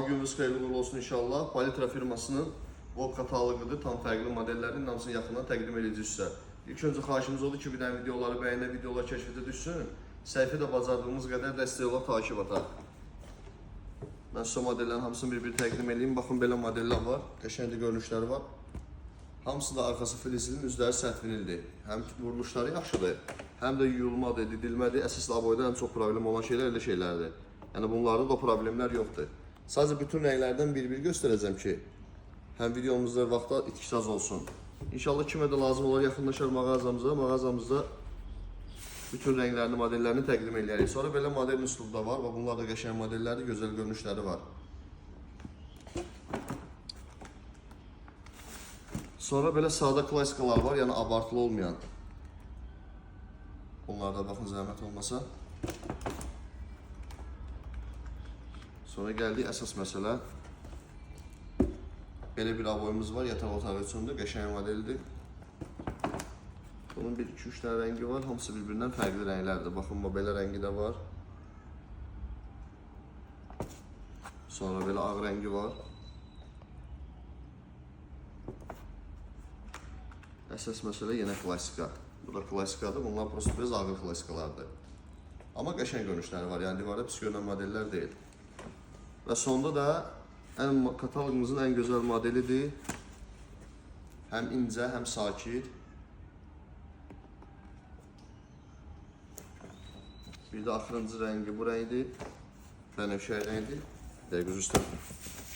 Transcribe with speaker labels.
Speaker 1: Sağ ol, gününüz xeyirli uğurlu olsun inşallah. Palitra firmasının Volk kataloquudur. Tam fərqli modellərin hamısını yaxından təqdim edəcəyik sizə. İlk öncə xahişimiz odur ki, bir dənə videoları bəyənə, videolar kəşfətə düşsün. Səhifə də bacardığımız qədər dəstək olaraq takip ataq. Mən sizə modellərin hamısını bir-bir təqdim edeyim. Baxın, belə modellər var. Qəşəng görünüşləri var. Hamısı da arxası filizlidir, üzləri sərt vinildir. Həm vuruluşları yaxşıdır, həm də yuyulmadır, didilmədir. Əsas aboyda ən çox problem olan şeylər elə şeylərdir. Yəni bunlarda da o problemlər yoxdur. Sadəcə bütün rənglərdən bir-bir göstərəcəm ki, həm videomuzda vaxtda itkisi az olsun. İnşallah kimə də lazım olar yaxınlaşar mağazamızda bütün rənglərini, modellərini təqdim edərik. Sonra belə modern üslubda var və bunlar da qəşəng modellərdir, gözəl görünüşləri var. Sonra belə sadə klassikalar var, yəni abartılı olmayan. Bunlarda baxın, zəhmət olmasa. Sonra gəldik əsas məsələ. Belə bir aboyumuz var, yataq otağı üçündür, qəşəng modeldir. Bunun 1-2-3 dənə rəngi var, hamısı bir-birindən fərqli rənglərdir. Baxın, belə rəngi də var. Sonra belə ağ rəngi var. Əsas məsələ yenə klassika. Bu da klassikadır, bunlar prosto biraz ağır klassikalardır. Amma qəşəng görünüşləri var, yəni divara pis görünən modellər deyil. Və sonda da kataloqumuzun ən gözəl modelidir. Həm incə, həm sakit. Bir də axırıncı rəngi bu rəngdir. Bənövşəyi rəngdir. Dəqiq üzr istəyirəm.